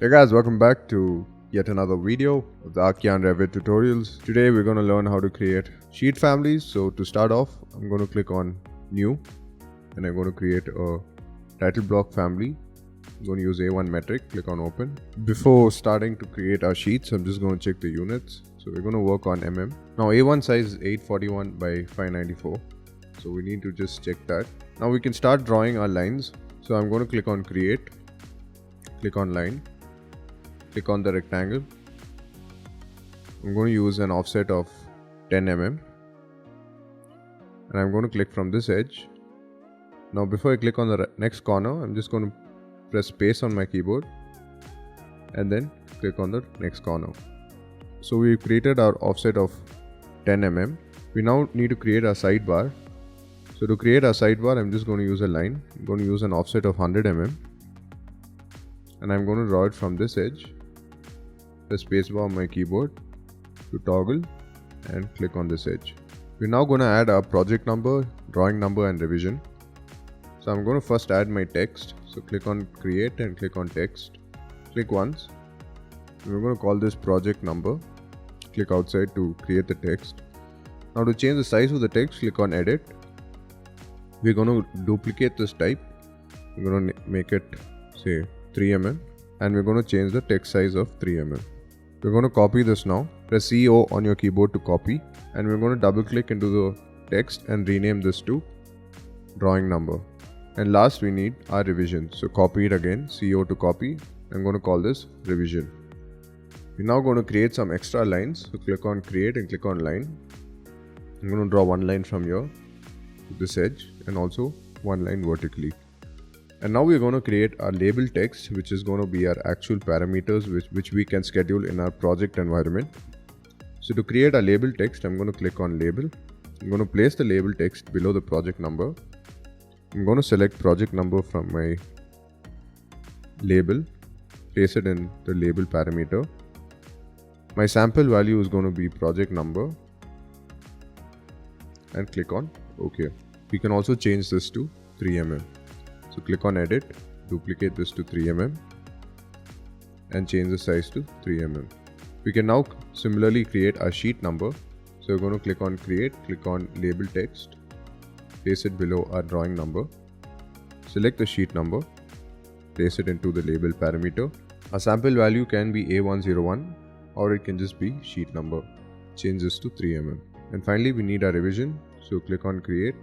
Hey guys, welcome back to yet another video of the Archgyan Revit tutorials. Today we're going to learn how to create sheet families. So to start off, I'm going to click on new and I'm going to create a title block family. I'm going to use A1 metric, click on open. Before starting to create our sheets, I'm just going to check the units. So we're going to work on mm. Now A1 size is 841 by 594. So we need to just check that. Now we can start drawing our lines. So I'm going to click on create, click on line. Click on the rectangle. I'm going to use an offset of 10 mm and I'm going to click from this edge. Now before I click on the next corner, I'm just going to press space on my keyboard and then click on the next corner. So we've created our offset of 10 mm. We now need to create a sidebar. So to create a sidebar, I'm just going to use a line. I'm going to use an offset of 100 mm and I'm going to draw it from this edge. The spacebar on my keyboard to toggle and click on this edge. We're now going to add our project number, drawing number and revision. So I'm going to first add my text. So click on create and click on text. Click once. We're going to call this project number. Click outside to create the text. Now to change the size of the text, click on edit. We're going to duplicate this type. We're going to make it say 3 mm and we're going to change the text size of 3 mm. We're going to copy this now. Press CO on your keyboard to copy and we're going to double click into the text and rename this to drawing number. And last we need our revision. So copy it again, CO to copy. I'm going to call this revision. We're now going to create some extra lines. So click on create and click on line. I'm going to draw one line from here to this edge and also one line vertically. And now we're going to create our label text, which is going to be our actual parameters which we can schedule in our project environment. So to create a label text, I'm going to click on label. I'm going to place the label text below the project number. I'm going to select project number from my label, place it in the label parameter. My sample value is going to be project number and click on OK. We can also change this to 3 mm. So click on edit, duplicate this to 3 mm and change the size to 3 mm. We can now similarly create a sheet number. So we're going to click on create, click on label text, place it below our drawing number, select the sheet number, place it into the label parameter. Our sample value can be A101 or it can just be sheet number. Change this to 3 mm. And finally we need a revision. So click on create,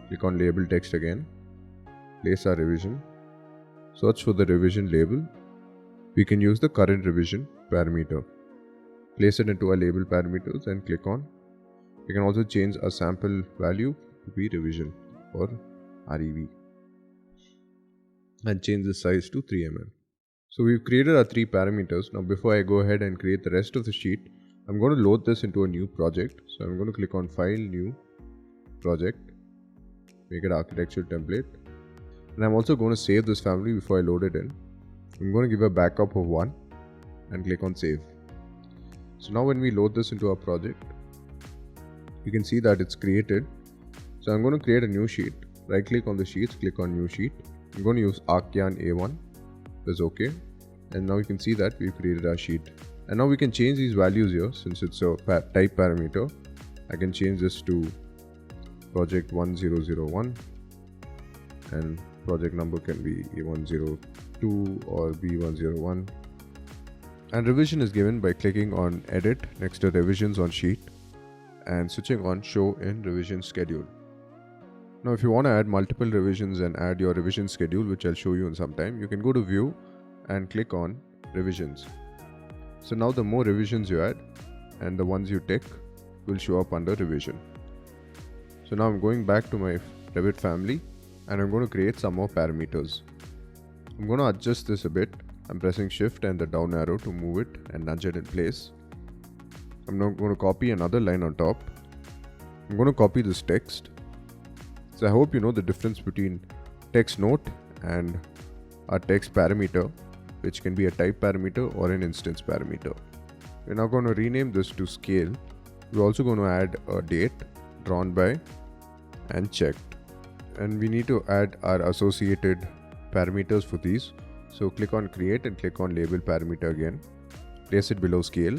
click on label text again. Place our revision, search for the revision label. We can use the current revision parameter. Place it into our label parameters and click on. We can also change our sample value to be revision or REV and change the size to 3 mm. So we've created our 3 parameters. Now before I go ahead and create the rest of the sheet, I'm going to load this into a new project. So I'm going to click on file, new project, make it architectural template. And I'm also going to save this family before I load it in. I'm going to give a backup of 1 and click on save. So now when we load this into our project, you can see that it's created. So I'm going to create a new sheet. Right click on the sheets, click on new sheet. I'm going to use Archgyan A1. That's OK. And now you can see that we've created our sheet. And now we can change these values here since it's a type parameter. I can change this to project 1001 and project number can be A102 or B101. And revision is given by clicking on edit next to revisions on sheet and switching on show in revision schedule. Now if you want to add multiple revisions and add your revision schedule, which I'll show you in some time, you can go to view and click on revisions. So now the more revisions you add and the ones you tick will show up under revision. So now I'm going back to my Revit family and I'm going to create some more parameters. I'm going to adjust this a bit. I'm pressing shift and the down arrow to move it and nudge it in place. I'm now going to copy another line on top. I'm going to copy this text. So I hope you know the difference between text note and a text parameter, which can be a type parameter or an instance parameter. We're now going to rename this to scale. We're also going to add a date, drawn by and checked. And we need to add our associated parameters for these. So click on create and click on label parameter again. Place it below scale.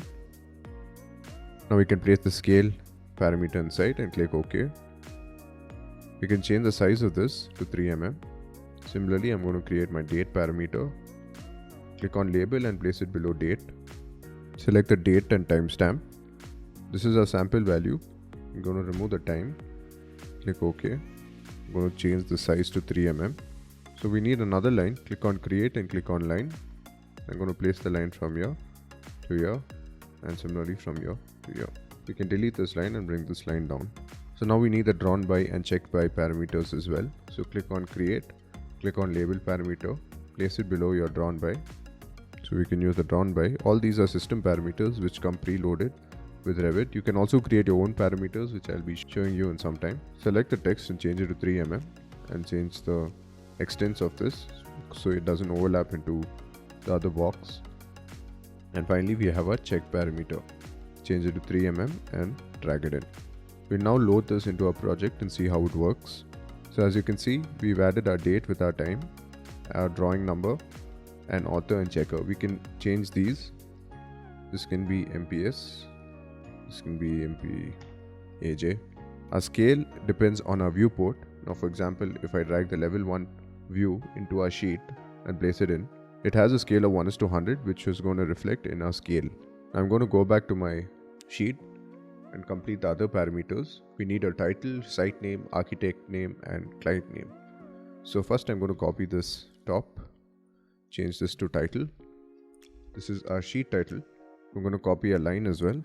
Now we can place the scale parameter inside and click OK. We can change the size of this to 3 mm. Similarly, I'm going to create my date parameter. Click on label and place it below date. Select the date and timestamp. This is our sample value. I'm going to remove the time. Click OK. I'm going to change the size to 3 mm. So we need another line. Click on create and click on line. I'm going to place the line from here to here and similarly from here to here. We can delete this line and bring this line down. So now we need the drawn by and checked by parameters as well. So click on create, click on label parameter, place it below your drawn by. So we can use the drawn by. All these are system parameters which come preloaded with Revit. You can also create your own parameters, which I'll be showing you in some time. Select the text and change it to 3 mm and change the extents of this so it doesn't overlap into the other box. And finally we have our check parameter. Change it to 3 mm and drag it in. We'll now load this into our project and see how it works. So as you can see, we've added our date with our time, our drawing number, and author and checker. We can change these. This can be MPS, this can be MPAJ. Our scale depends on our viewport. Now for example, if I drag the level 1 view into our sheet and place it in, it has a scale of 1:100, which is going to reflect in our scale. I'm going to go back to my sheet and complete the other parameters. We need a title, site name, architect name, and client name. So first I'm going to copy this top, change this to title. This is our sheet title. We're going to copy a line as well.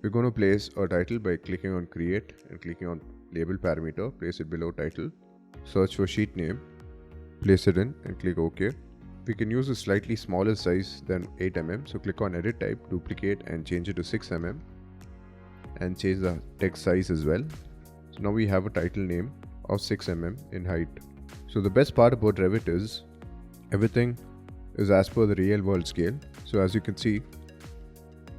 We're going to place a title by clicking on create and clicking on label parameter, place it below title, search for sheet name, place it in and click OK. We can use a slightly smaller size than 8 mm, so click on edit type, duplicate and change it to 6 mm and change the text size as well. So now we have a title name of 6 mm in height. So the best part about Revit is everything is as per the real world scale. So as you can see,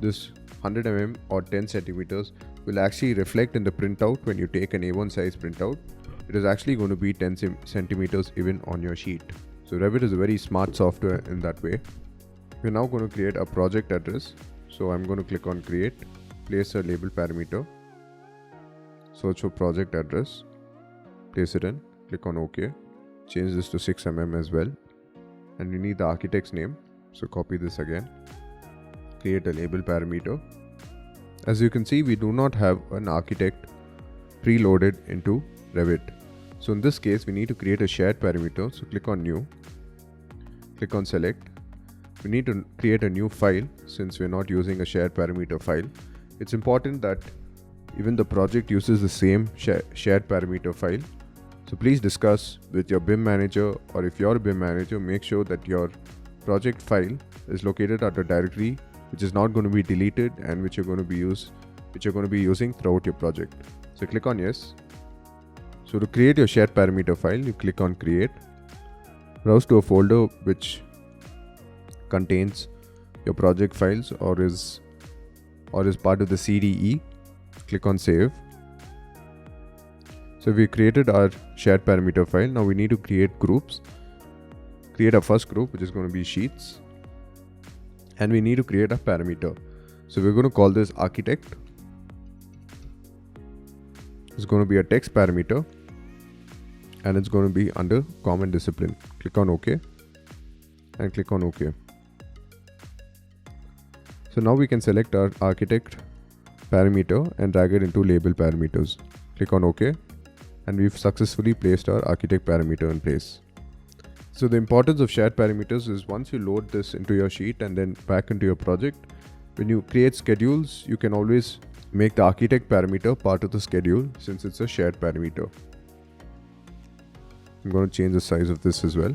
this 100 mm or 10 centimeters will actually reflect in the printout. When you take an A1 size printout, it is actually going to be 10 centimeters even on your sheet. So Revit is a very smart software in that way. We're now going to create a project address. So I'm going to click on create, place a label parameter, search for project address, place it in, click on OK, change this to 6 mm as well. And we need the architect's name. So copy this again, create a label parameter. As you can see, we do not have an architect preloaded into Revit. So in this case, we need to create a shared parameter. So click on new, click on select. We need to create a new file since we're not using a shared parameter file. It's important that even the project uses the same shared parameter file. So please discuss with your BIM manager, or if you're a BIM manager, make sure that your project file is located at a directory which is not going to be deleted and which you're going to be using throughout your project. So click on yes. So to create your shared parameter file, you click on create, browse to a folder which contains your project files or is part of the CDE. Click on save. So we created our shared parameter file. Now we need to create groups. Create a first group, which is going to be sheets, and we need to create a parameter. So we're going to call this architect. It's going to be a text parameter and it's going to be under common discipline. Click on OK and click on OK. So now we can select our architect parameter and drag it into label parameters. Click on OK and we've successfully placed our architect parameter in place. So the importance of shared parameters is once you load this into your sheet and then back into your project, when you create schedules, you can always make the architect parameter part of the schedule since it's a shared parameter. I'm going to change the size of this as well.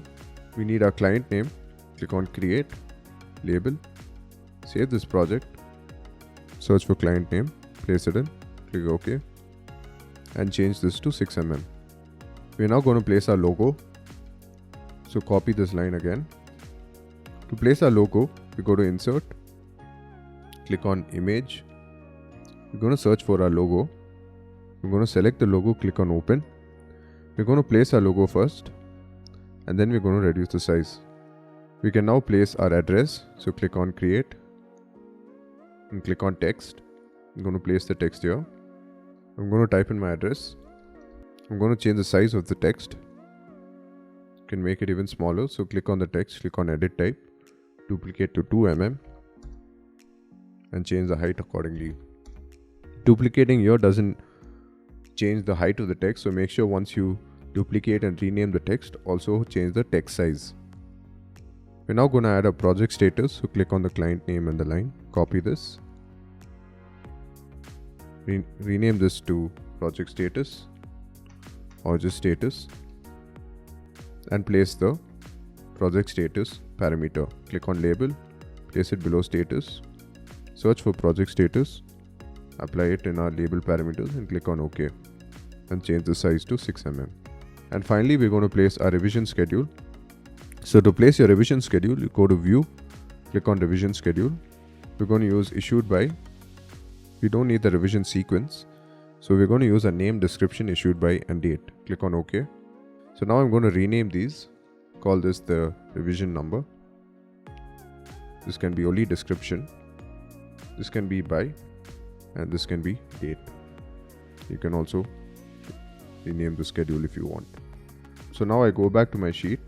We need our client name. Click on create, label, save this project, search for client name, place it in, click OK and change this to 6 mm. We're now going to place our logo. So copy this line again. To place our logo, we go to insert, click on image. We're going to search for our logo. We're going to select the logo, click on open. We're going to place our logo first and then we're going to reduce the size. We can now place our address. So click on create and click on text. I'm going to place the text here. I'm going to type in my address. I'm going to change the size of the text. You can make it even smaller. So click on the text, click on edit type, duplicate to 2 mm and change the height accordingly. Duplicating here doesn't change the height of the text, so make sure once you duplicate and rename the text, also change the text size. We're now going to add a project status, so click on the client name and the line, copy this, rename this to project status or just status, and place the project status parameter. Click on label, place it below status, search for project status, apply it in our label parameters and click on OK and change the size to 6 mm. And finally, we're going to place our revision schedule. So to place your revision schedule, you go to view, click on revision schedule. We're going to use issued by. We don't need the revision sequence. So we're going to use a name, description, issued by and date. Click on OK. So now I'm going to rename these. Call this the revision number. This can be only description. This can be by, and this can be date. You can also rename the schedule if you want. So now I go back to my sheet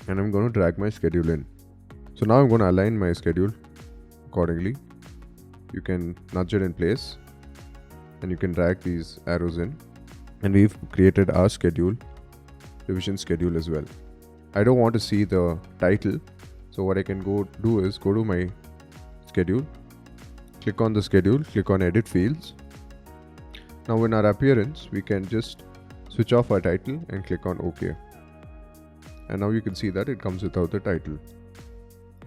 and I'm going to drag my schedule in. So now I'm going to align my schedule accordingly. You can nudge it in place and you can drag these arrows in, and we've created our schedule, revision schedule as well. I don't want to see the title, so what I can go do is go to my schedule, click on the schedule, click on edit fields. Now in our appearance, we can just switch off our title and click on OK. And now you can see that it comes without the title.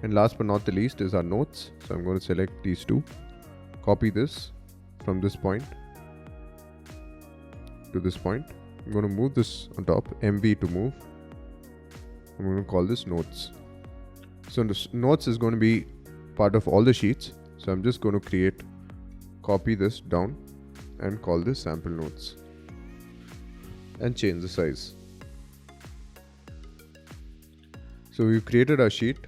And last but not the least is our notes. So I'm going to select these two, copy this from this point to this point. I'm going to move this on top, MV to move. I'm going to call this notes. So this notes is going to be part of all the sheets. So I'm just going to copy this down and call this sample notes and change the size. So we've created our sheet.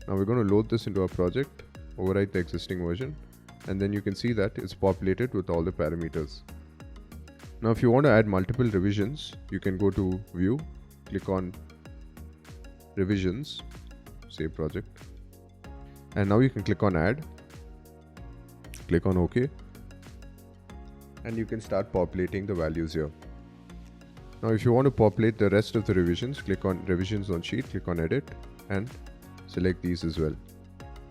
Now we're going to load this into our project, overwrite the existing version, and then you can see that it's populated with all the parameters. Now if you want to add multiple revisions, you can go to view, click on revisions, save project, and now you can click on add, click on OK, and you can start populating the values here. Now if you want to populate the rest of the revisions, click on revisions on sheet, click on edit and select these as well.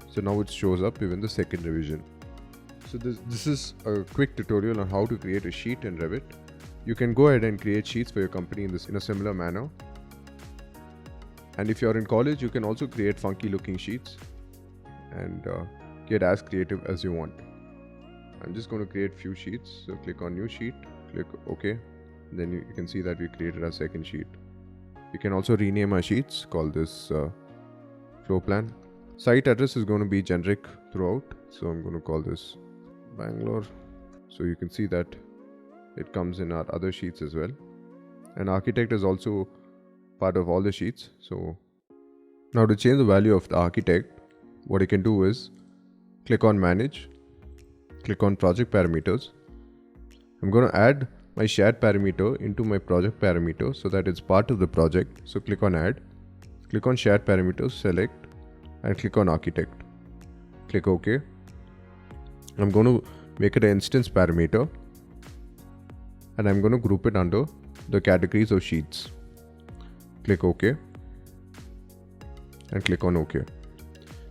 So now it shows up even the second revision. So this is a quick tutorial on how to create a sheet in Revit. You can go ahead and create sheets for your company in a similar manner. And if you're in college, you can also create funky looking sheets and get as creative as you want. I'm just going to create few sheets. So click on new sheet, click OK. Then you can see that we created our second sheet. You can also rename our sheets, call this floor plan. Site address is going to be generic throughout. So I'm going to call this Bangalore. So you can see that it comes in our other sheets as well. And architect is also part of all the sheets. So now to change the value of the architect, what you can do is click on manage, click on project parameters. I'm going to add my shared parameter into my project parameter so that it's part of the project. So click on add, click on shared parameters, select and click on architect. Click OK. I'm going to make it an instance parameter and I'm going to group it under the categories of sheets. Click OK and click on OK.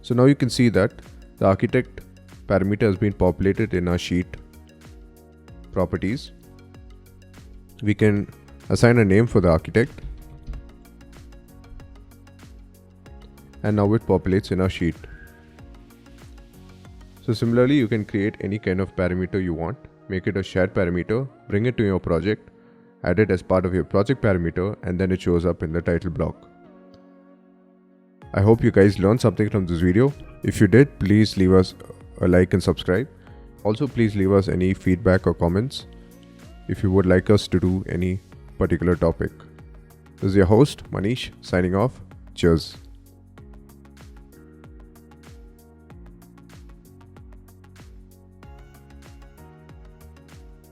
So now you can see that the architect parameter has been populated in our sheet properties. We can assign a name for the architect and now it populates in our sheet. So similarly, you can create any kind of parameter you want, make it a shared parameter, bring it to your project, add it as part of your project parameter, and then it shows up in the title block. I hope you guys learned something from this video. If you did, please leave us a like and subscribe. Also, please leave us any feedback or comments if you would like us to do any particular topic. This is your host, Manish, signing off. Cheers.